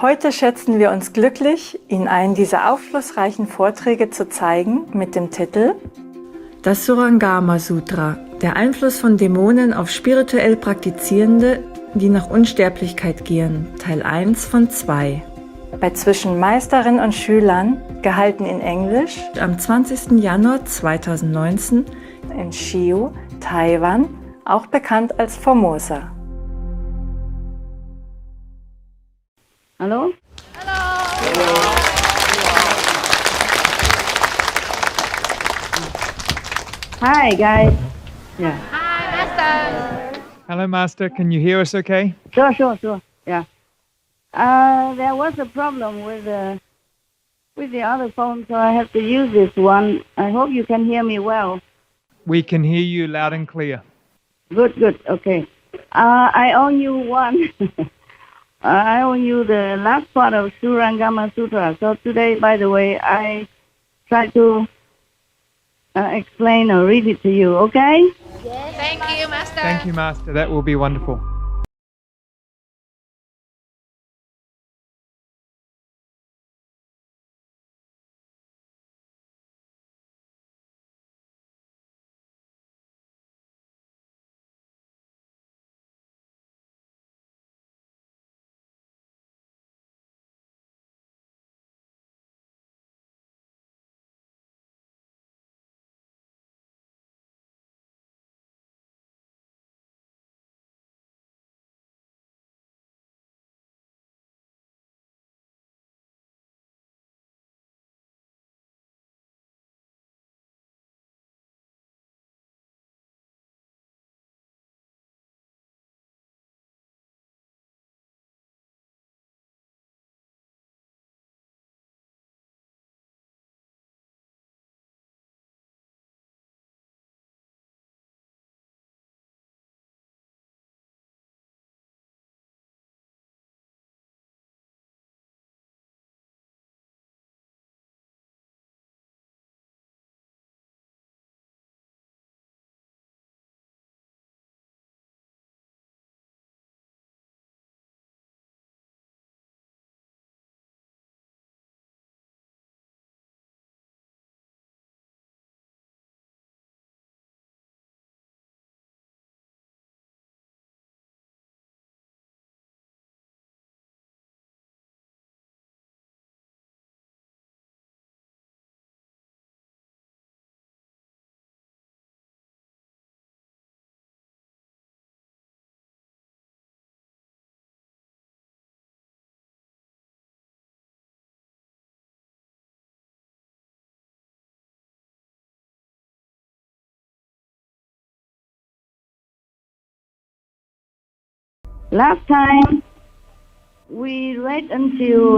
Heute schätzen wir uns glücklich, Ihnen einen dieser aufschlussreichen Vorträge zu zeigen mit dem Titel Das Surangama Sutra, der Einfluss von Dämonen auf spirituell Praktizierende, die nach Unsterblichkeit gehen, Teil 1 von 2. Bei zwischen Meisterin und Schülern, gehalten in Englisch, am 20. Januar 2019 in Chiu, Taiwan, auch bekannt als Formosa. Hello? Hello. Hi, guys. Yeah. Hi, Master. Hello, Master. Can you hear us okay? Sure. Yeah. There was a problem with the other phone, so I have to use this one. I hope you can hear me well. We can hear you loud and clear. Good. Okay. I owe you one. I owe you the last part of Surangama Sutra. So today, by the way, I try to explain or read it to you, okay? Yes. Thank you, Master. Thank you, Master. That will be wonderful. Last time, we read until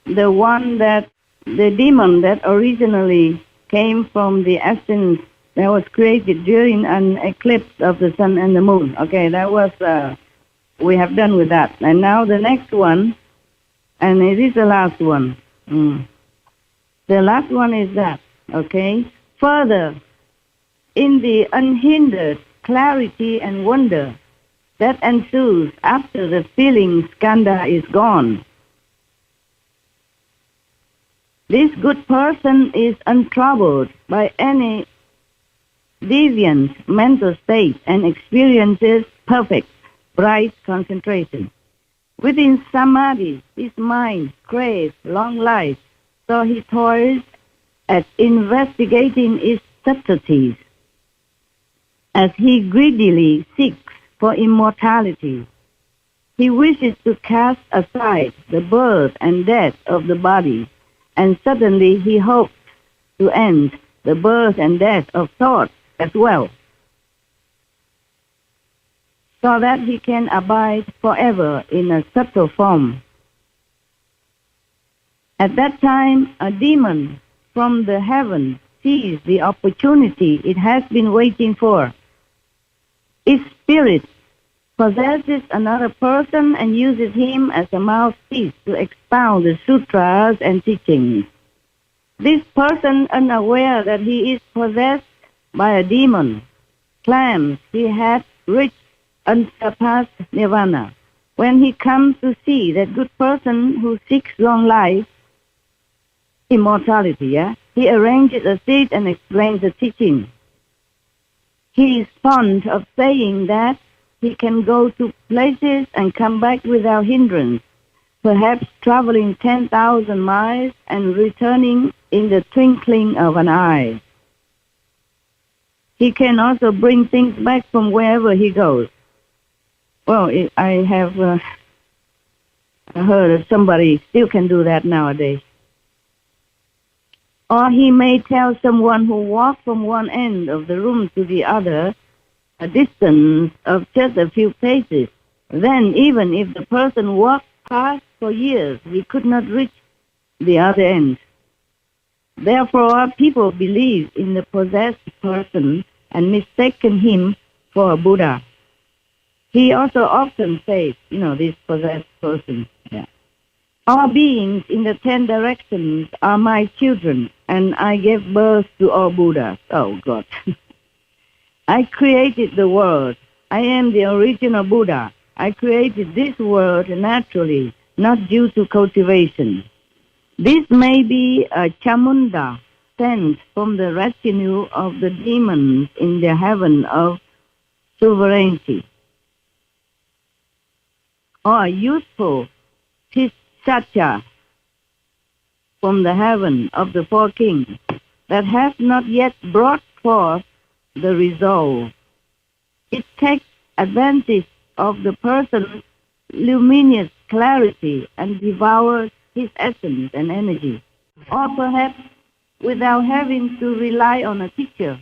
the demon that originally came from the essence that was created during an eclipse of the sun and the moon. Okay, that was, we have done with that. And now the next one, and it is the last one. The last one is that, okay? Further, in the unhindered clarity and wonder that ensues after the feeling skandha is gone, this good person is untroubled by any deviant mental state and experiences perfect, bright concentration. Within samadhi, his mind craves long life, so he toils at investigating its subtleties. As he greedily seeks for immortality, he wishes to cast aside the birth and death of the body, and suddenly he hopes to end the birth and death of thought as well, so that he can abide forever in a subtle form. At that time, a demon from the heaven sees the opportunity it has been waiting for. Its spirit possesses another person and uses him as a mouthpiece to expound the sutras and teachings. This person, unaware that he is possessed by a demon, claims he has reached unsurpassed nirvana, When he comes to see that good person who seeks long life, immortality, he arranges a seat and explains the teaching. He is fond of saying that he can go to places and come back without hindrance, perhaps traveling 10,000 miles and returning in the twinkling of an eye. He can also bring things back from wherever he goes. Well, I have heard of somebody still can do that nowadays. Or he may tell someone who walked from one end of the room to the other, a distance of just a few paces. Then, even if the person walked past for years, he could not reach the other end. Therefore, people believe in the possessed person and mistaken him for a Buddha. He also often says, this possessed person. Yeah. All beings in the 10 directions are my children, and I gave birth to all Buddhas. Oh, God. I created the world. I am the original Buddha. I created this world naturally, not due to cultivation. This may be a chamunda sent from the retinue of the demons in the heaven of sovereignty, or a useful Tishacha from the heaven of the 4 kings that has not yet brought forth the resolve. It takes advantage of the person's luminous clarity and devours his essence and energy. Or perhaps without having to rely on a teacher,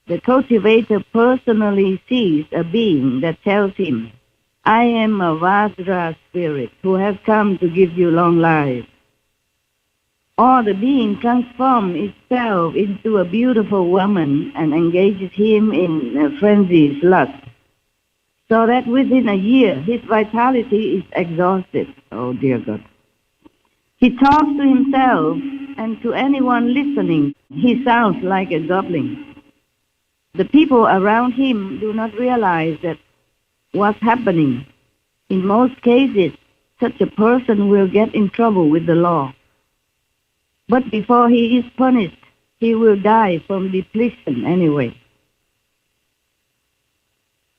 the cultivator personally sees a being that tells him, I am a Vajra spirit who has come to give you long life. Or the being transforms itself into a beautiful woman and engages him in a frenzied lust, so that within a year his vitality is exhausted. Oh, dear God. He talks to himself, and to anyone listening, he sounds like a goblin. The people around him do not realize that what's happening. In most cases, such a person will get in trouble with the law. But before he is punished, he will die from depletion anyway.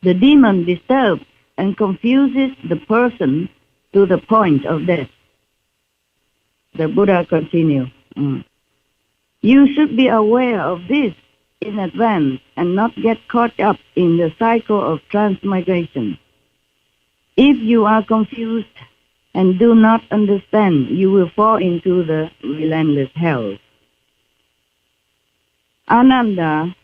The demon disturbs and confuses the person to the point of death. The Buddha continues, You should be aware of this in advance and not get caught up in the cycle of transmigration. If you are confused and do not understand, you will fall into the relentless hell. Ananda,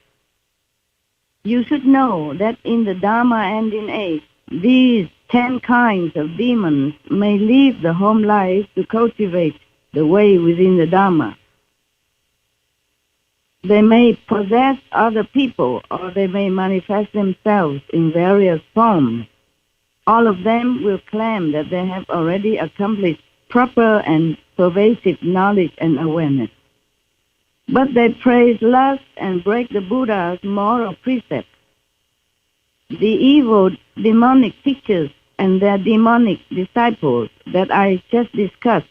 you should know that in the Dharma ending age, these 10 kinds of demons may leave the home life to cultivate the way within the Dharma. They may possess other people, or they may manifest themselves in various forms. All of them will claim that they have already accomplished proper and pervasive knowledge and awareness. But they praise lust and break the Buddha's moral precepts. The evil demonic teachers and their demonic disciples that I just discussed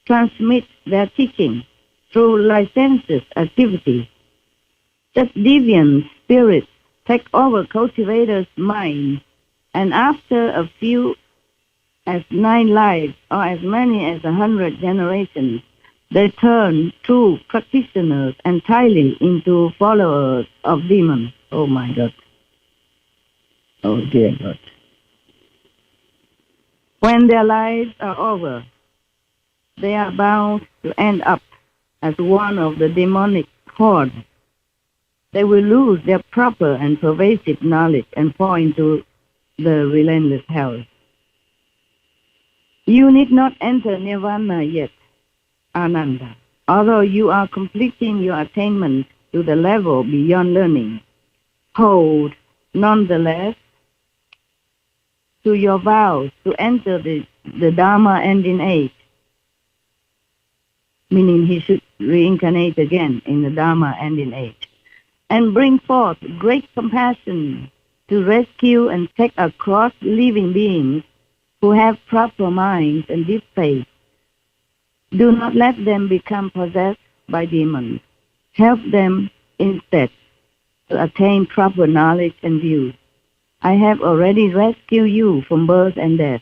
transmit their teaching through licentious activity. Such deviant spirits take over cultivators' minds, and after a few, as 9 lives, or as many as 100 generations, they turn true practitioners entirely into followers of demons. Oh my God. Oh dear God. When their lives are over, they are bound to end up as one of the demonic horde. They will lose their proper and pervasive knowledge and fall into the relentless hell. You need not enter nirvana yet, Ananda, although you are completing your attainment to the level beyond learning. Hold, nonetheless, to your vows to enter the Dharma ending age, meaning he should reincarnate again in the Dharma ending age, and bring forth great compassion to rescue and take across living beings who have proper minds and deep faith. Do not let them become possessed by demons. Help them instead to attain proper knowledge and views. I have already rescued you from birth and death.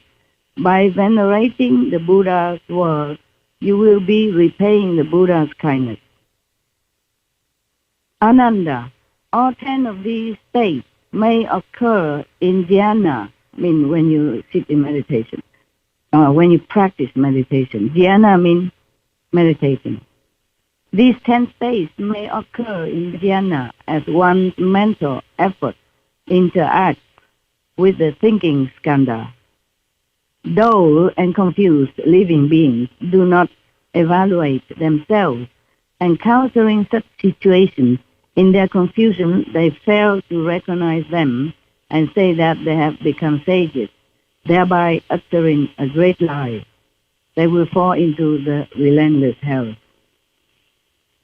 By venerating the Buddha's words, you will be repaying the Buddha's kindness. Ananda, all 10 of these states may occur in dhyana, mean when you sit in meditation, when you practice meditation. Dhyana means meditating. These 10 states may occur in dhyana as one's mental effort interacts with the thinking skandha. Dull and confused living beings do not evaluate themselves, encountering such situations. In their confusion, they fail to recognize them and say that they have become sages, thereby uttering a great lie. They will fall into the relentless hell.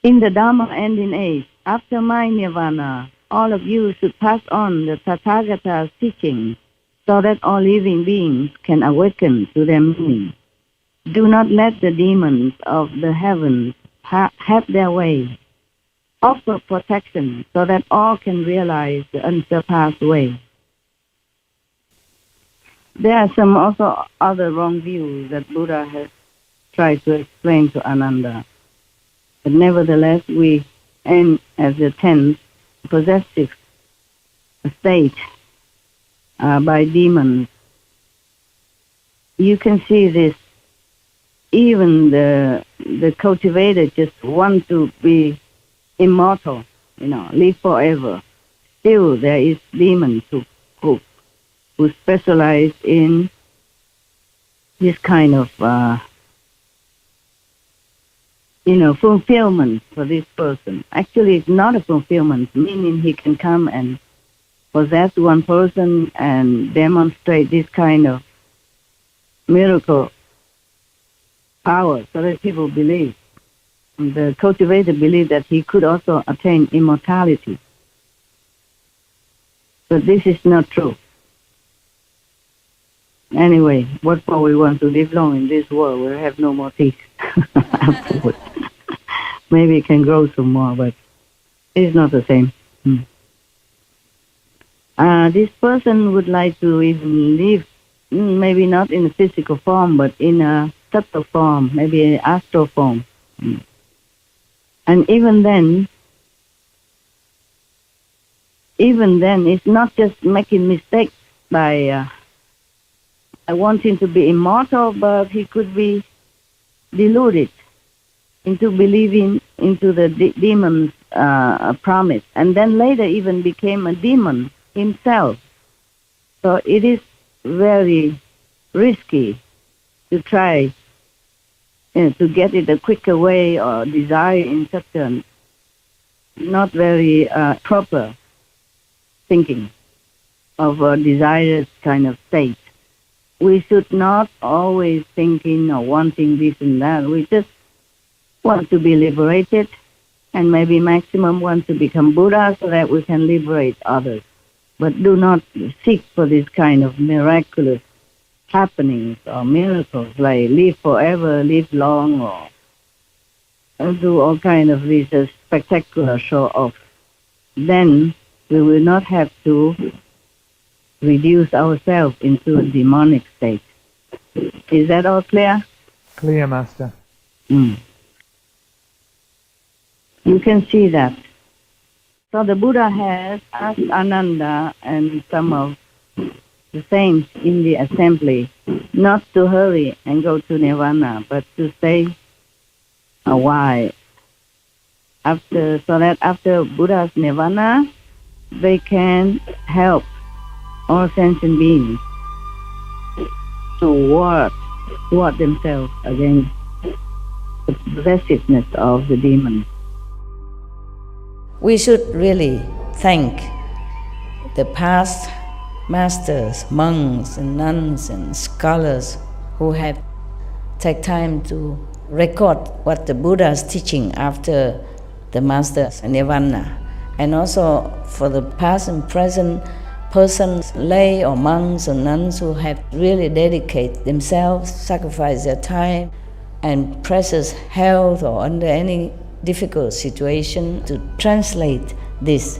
In the Dharma ending age, after my nirvana, all of you should pass on the Tathagata's teaching so that all living beings can awaken to their meaning. Do not let the demons of the heavens have their way. Offer protection so that all can realize the unsurpassed way. There are some also other wrong views that Buddha has tried to explain to Ananda. But nevertheless, we aim at the 10th possessive state by demons. You can see this. Even the cultivator just want to be immortal, live forever. Still, there is demons who specialize in this kind of, fulfillment for this person. Actually, it's not a fulfillment, meaning he can come and possess one person and demonstrate this kind of miracle power so that people believe. The cultivator believed that he could also attain immortality. But this is not true. Anyway, what for we want to live long in this world? We have no more teeth afterwards. Maybe it can grow some more, but it's not the same. This person would like to even live, maybe not in a physical form, but in a subtle form, maybe an astral form. And even then, it's not just making mistakes by wanting to be immortal, but he could be deluded into believing into the demon's promise, and then later even became a demon himself. So it is very risky to try to get it a quicker way or desire in such a not very proper thinking of a desired kind of state. We should not always thinking or wanting this and that. We just want to be liberated and maybe maximum want to become Buddha so that we can liberate others. But do not seek for this kind of miraculous happenings or miracles like live forever, live long, or do all kind of these spectacular show-offs. Then we will not have to reduce ourselves into a demonic state. Is that all clear? Clear, Master. You can see that. So the Buddha has asked Ananda and some of the saints in the assembly not to hurry and go to Nirvana, but to stay a while. So that after Buddha's Nirvana, they can help all sentient beings to ward themselves against the possessiveness of the demons. We should really thank the past masters, monks and nuns and scholars who have taken time to record what the Buddha is teaching after the master's nirvana, and also for the past and present persons, lay or monks or nuns who have really dedicated themselves, sacrificed their time and precious health or under any difficult situation to translate this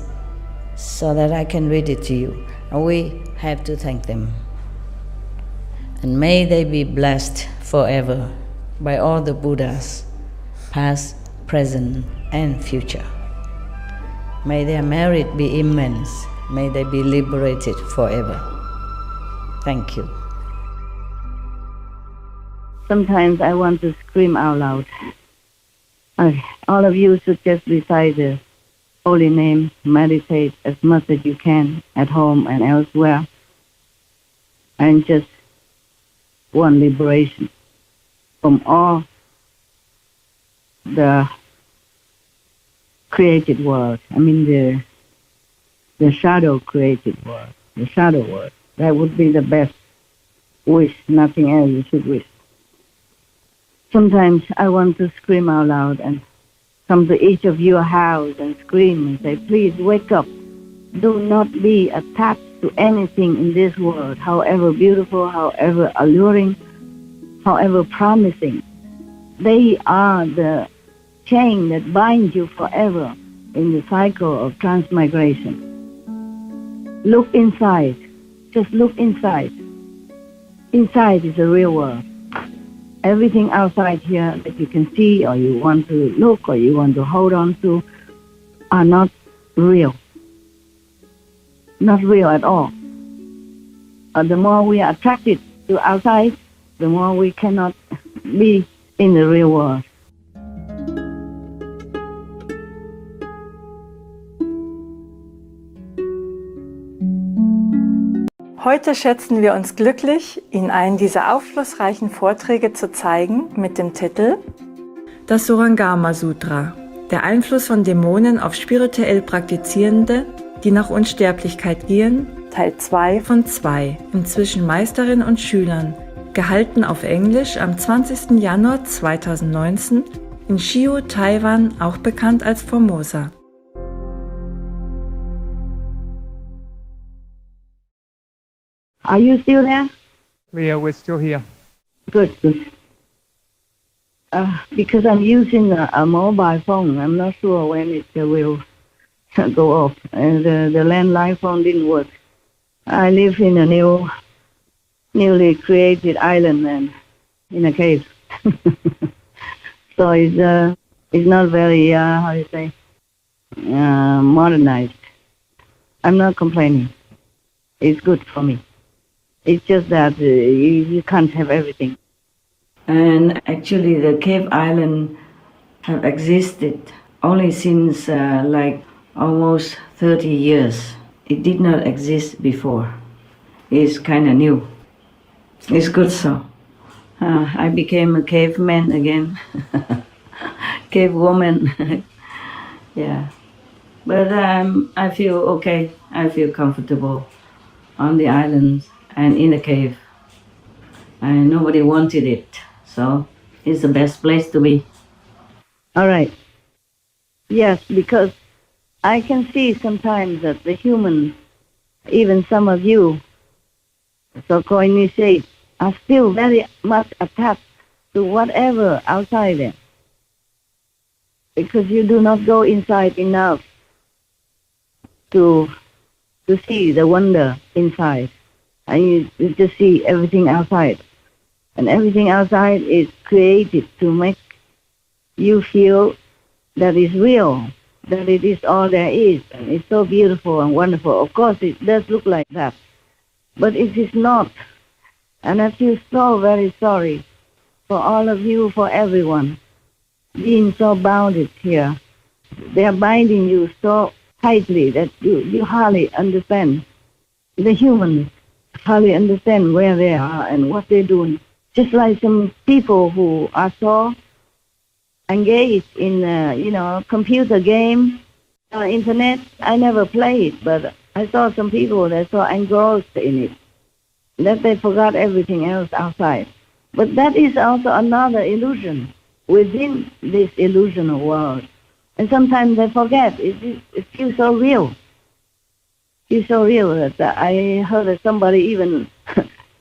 so that I can read it to you. And we have to thank them. And may they be blessed forever by all the Buddhas, past, present, and future. May their merit be immense. May they be liberated forever. Thank you. Sometimes I want to scream out loud. All of you should just recite the holy name, meditate as much as you can at home and elsewhere, and just want liberation from all the created world. I mean the shadow created world, the shadow world. That would be the best wish, nothing else you should wish. Sometimes I want to scream out loud and come to each of your house and scream and say, please wake up. Do not be attached to anything in this world, however beautiful, however alluring, however promising. They are the chain that binds you forever in the cycle of transmigration. Look inside. Just look inside. Inside is the real world. Everything outside here that you can see or you want to look or you want to hold on to are not real. Not real at all. The more we are attracted to outside, the more we cannot be in the real world. Heute schätzen wir uns glücklich, Ihnen einen dieser aufschlussreichen Vorträge zu zeigen mit dem Titel Das Surangama Sutra, der Einfluss von Dämonen auf spirituell Praktizierende, die nach Unsterblichkeit gehen, Teil 2 von 2, inzwischen Meisterin und Schülern, gehalten auf Englisch am 20. Januar 2019 in Shiho, Taiwan, auch bekannt als Formosa. Are you still there? Leah, we're still here. Good, good. Because I'm using a mobile phone, I'm not sure when it will go off. And the landline phone didn't work. I live in a newly created island and in a cave. So it's not very, how do you say, modernized. I'm not complaining. It's good for me. It's just that you can't have everything. And actually the cave island have existed only since like almost 30 years. It did not exist before. It's kind of new. It's good so. I became a caveman again. Cave woman. Yeah. But I feel okay. I feel comfortable on the island and in a cave. And nobody wanted it. So it's the best place to be. All right. Yes, because I can see sometimes that the humans, even some of you, so-called initiates, are still very much attached to whatever outside there. Because you do not go inside enough to see the wonder inside. And you just see everything outside. And everything outside is created to make you feel that it's real, that it is all there is. And it's so beautiful and wonderful. Of course, it does look like that. But it is not. And I feel so very sorry for all of you, for everyone, being so bounded here. They are binding you so tightly that you hardly understand. The humans hardly understand where they are and what they're doing. Just like some people who are so engaged in, computer game, internet. I never play it, but I saw some people that so engrossed in it that they forgot everything else outside. But that is also another illusion within this illusional world. And sometimes they forget. It feels so real. It's so real that I heard that somebody even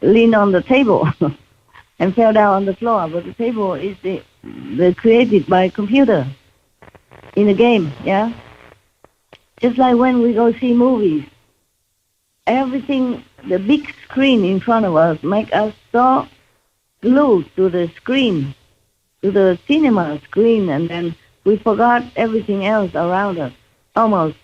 leaned on the table and fell down on the floor. But the table is the created by computer in a game, yeah? Just like when we go see movies, everything, the big screen in front of us make us so glued to the screen, to the cinema screen, and then we forgot everything else around us, almost.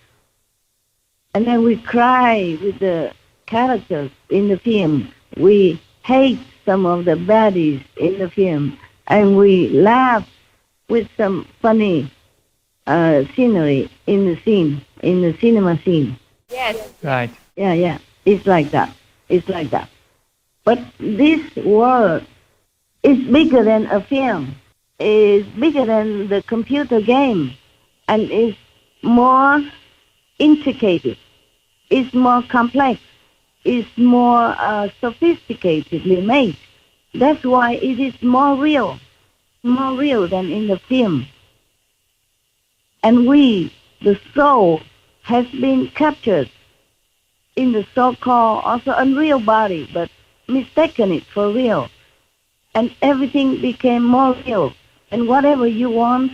And then we cry with the characters in the film. We hate some of the baddies in the film. And we laugh with some funny scenery in the scene, in the cinema scene. Yes. Right. Yeah. It's like that. It's like that. But this world is bigger than a film. It's bigger than the computer game. And is more intricate. It's more complex. It's more sophisticatedly made. That's why it is more real than in the film. And we, the soul, has been captured in the so-called also unreal body, but mistaken it for real. And everything became more real. And whatever you want,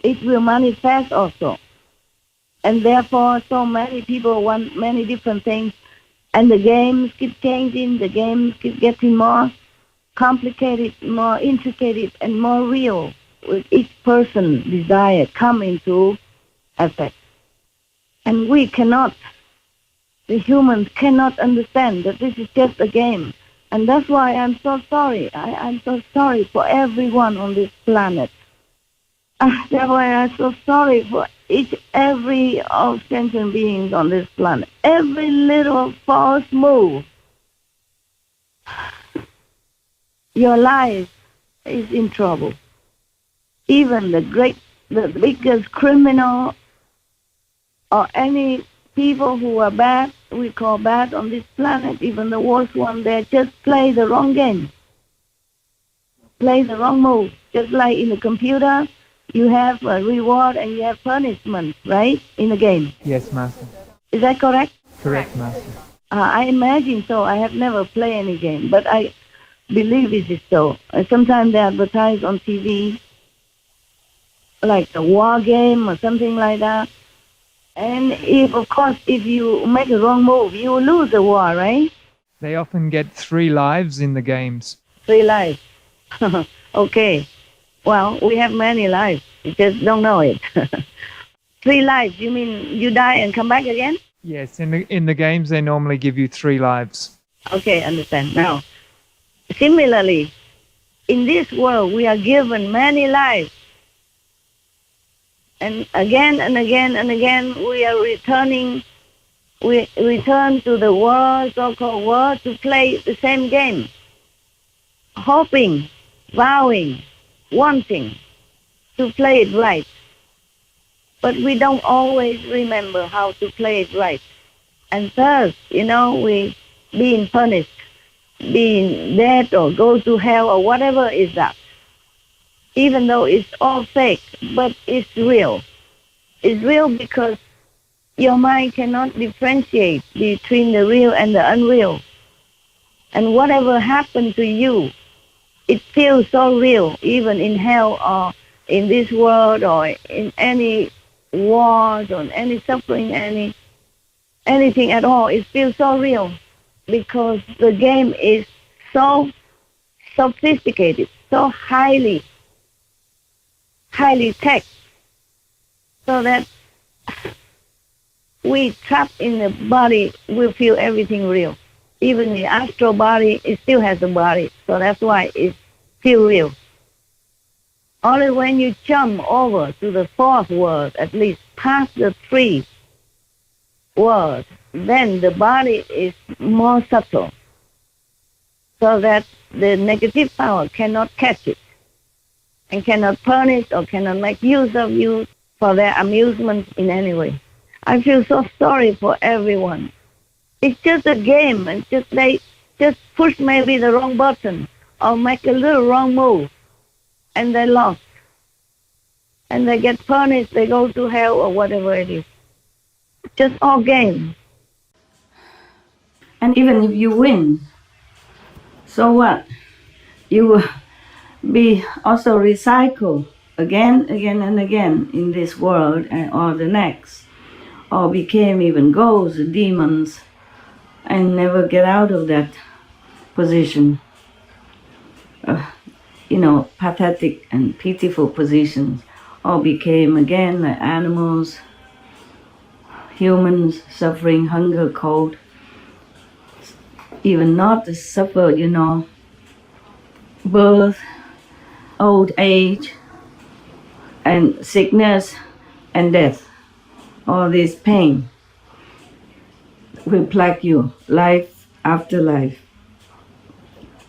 it will manifest also. And therefore, so many people want many different things. And the games keep changing, the games keep getting more complicated, more intricate, and more real. With each person's desire come into effect. And we cannot, the humans cannot understand that this is just a game. And that's why I'm so sorry. I'm so sorry for everyone on this planet. That's why I'm so sorry for every of sentient beings on this planet. Every little false move, your life is in trouble. Even the biggest criminal or any people who are bad, we call bad on this planet, even the worst one, they just play the wrong game. Play the wrong move. Just like in the computer, you have a reward and you have punishment, right, in the game. Yes, Master. Is that correct? Correct, Master. I imagine so. I have never played any game, but I believe it is so. Sometimes they advertise on TV, like a war game or something like that. And of course, if you make a wrong move, you will lose the war, right? They often get 3 lives in the games. 3 lives. Okay. Well, we have many lives. You just don't know it. 3 lives, you mean you die and come back again? Yes, in the games they normally give you 3 lives. Okay, understand. Now, similarly, in this world, we are given many lives. And again and again and again, we are returning. We return to the world, so-called world, to play the same game. Hoping, vowing, wanting to play it right. But we don't always remember how to play it right. And thus, we being punished, being dead or go to hell or whatever is that. Even though it's all fake, but it's real. It's real because your mind cannot differentiate between the real and the unreal. And whatever happened to you, it feels so real, even in hell or in this world or in any wars or any suffering, anything at all. It feels so real because the game is so sophisticated, so highly tech, so that we trapped in the body, we feel everything real. Even the astral body, it still has a body, so that's why it feels real. Only when you jump over to the 4th world, at least past the 3 worlds, then the body is more subtle, so that the negative power cannot catch it and cannot punish or cannot make use of you for their amusement in any way. I feel so sorry for everyone. It's just a game, and they just push maybe the wrong button or make a little wrong move, and they lost. And they get punished, they go to hell or whatever it is. Just all game. And even if you win, so what? You will be also recycled again and again in this world or the next, or became even ghosts, demons, and never get out of that position. Pathetic and pitiful positions, or became again like animals, humans suffering hunger, cold, even not to suffer, birth, old age, and sickness and death. All this pain will plague you life after life.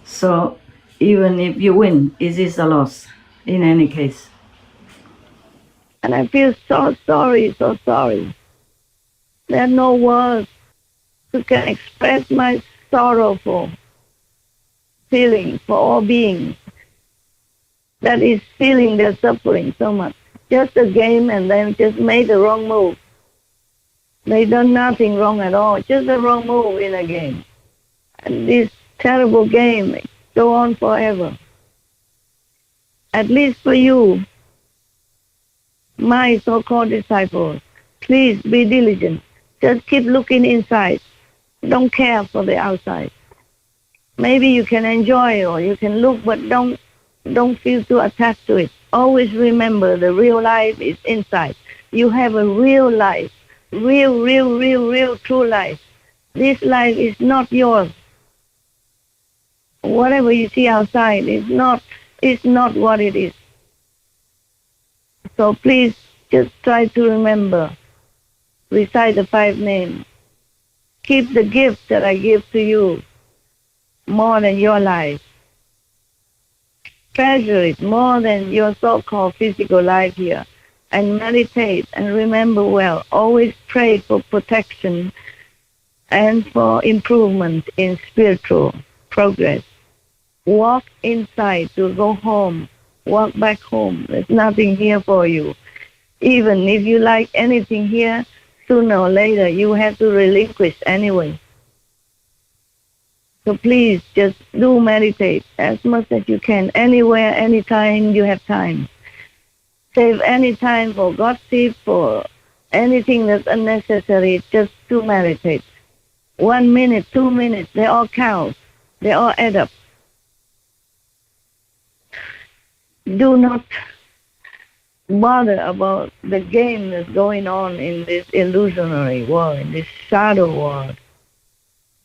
So even if you win, it is a loss in any case. And I feel so sorry, so sorry. There are no words to can express my sorrowful feeling for all beings that is feeling their suffering so much. Just a game, and they just made the wrong move. They done nothing wrong at all, just a wrong move in a game. And this terrible game go on forever. At least for you, my so-called disciples, please be diligent. Just keep looking inside. Don't care for the outside. Maybe you can enjoy or you can look, but don't feel too attached to it. Always remember the real life is inside. You have a real life, real, true life. This life is not yours. Whatever you see outside is not what it is. So please just try to remember. Recite the 5 names. Keep the gift that I give to you more than your life. Treasure it more than your so-called physical life here. And meditate and remember well. Always pray for protection and for improvement in spiritual progress. Walk inside to go home. Walk back home. There's nothing here for you. Even if you like anything here, sooner or later you have to relinquish anyway. So please just do meditate as much as you can, anywhere, anytime you have time. Save any time for gossip, for anything that's unnecessary, just to meditate. 1 minute, 2 minutes, they all count. They all add up. Do not bother about the game that's going on in this illusionary world, in this shadow world.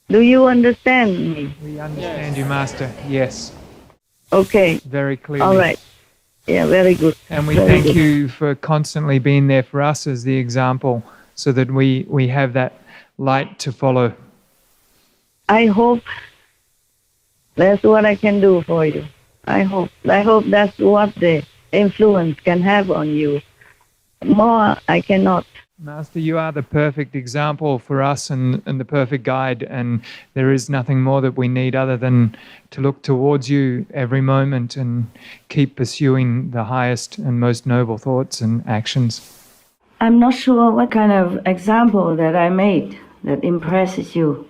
Do you understand me? We understand you, Master. Yes. Okay. Very clearly. All right. Yeah, very good. And we very thank good. you for constantly being there for us as the example so that we have that light to follow. I hope that's what I can do for you. I hope that's what the influence can have on you. More I cannot. Master, you are the perfect example for us and the perfect guide, and there is nothing more that we need other than to look towards you every moment and keep pursuing the highest and most noble thoughts and actions. I'm not sure what kind of example that I made that impresses you,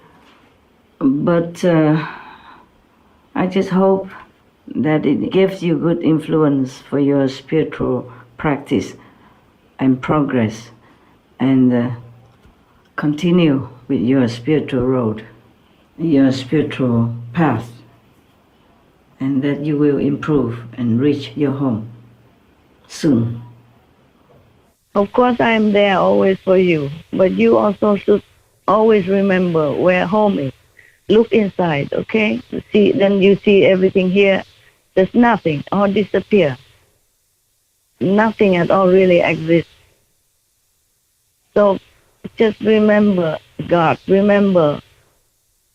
but I just hope that it gives you good influence for your spiritual practice and progress, and continue with your spiritual road, your spiritual path, and that you will improve and reach your home soon. Of course I am there always for you, but you also should always remember where home is. Look inside, okay? Then you see everything here. There's nothing, all disappear. Nothing at all really exists. So just remember God, remember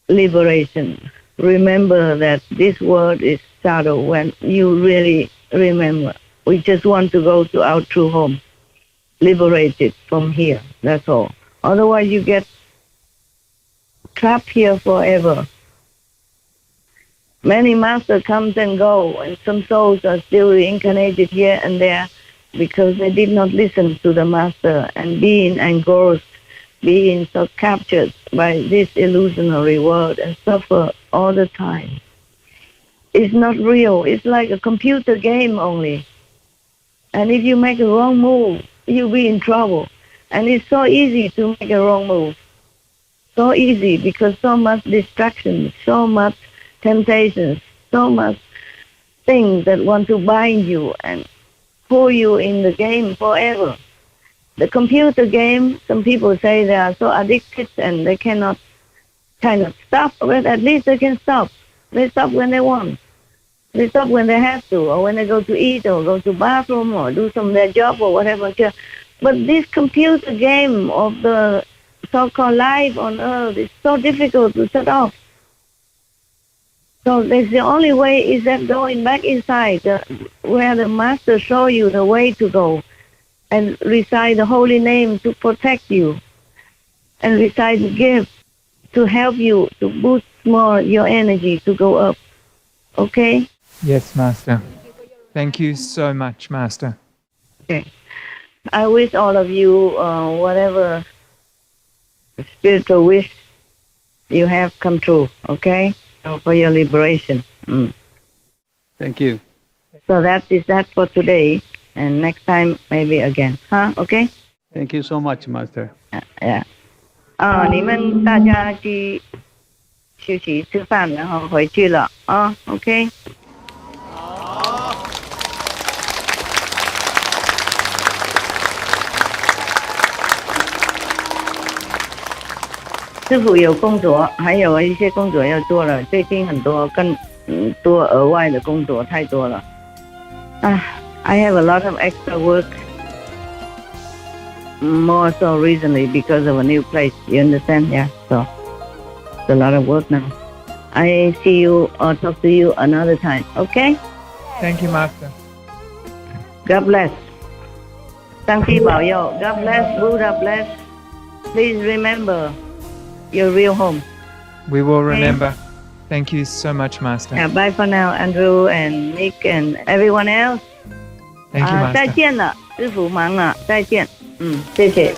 liberation, remember that this world is shadow. When you really remember, we just want to go to our true home, liberated from here, that's all. Otherwise you get trapped here forever. Many masters come and go, and some souls are still reincarnated here and there because they did not listen to the master and being engrossed being so captured by this illusionary world and suffer all the time. It's not real. It's like a computer game only. And if you make a wrong move, you'll be in trouble. And it's so easy to make a wrong move. So easy because so much distraction, so much temptations, so much things that want to bind you and pull you in the game forever. The computer game, some people say they are so addicted and they cannot kind of stop, but at least they can stop. They stop when they want. They stop when they have to, or when they go to eat, or go to bathroom, or do some of their job, or whatever. But this computer game of the so-called life on earth is so difficult to shut off. So that's the only way is that going back inside, where the Master show you the way to go, and recite the holy name to protect you, and recite the gift to help you to boost more your energy to go up. Okay? Yes, Master. Thank you so much, Master. Okay. I wish all of you whatever spiritual wish you have come true, okay? For your liberation. Thank you. So that is that for today, and next time maybe again. Huh? Okay? Thank you so much, Master. Yeah. 你们大家去休息吃饭，然后回去了啊。OK。师父有工作，还有一些工作要做了，最近很多更多额外的工作太多了。I have a lot of extra work. More so recently because of a new place. You understand? Yeah. So it's a lot of work now. I see you or talk to you another time. Okay? Thank you, Master. God bless. 上帝保佑. God bless. Buddha bless. Please remember your real home. We will remember. Thank you so much, Master. Yeah, bye for now, Andrew and Nick and everyone else. Thank you, Master. 再见了，师父忙了，再见。谢谢。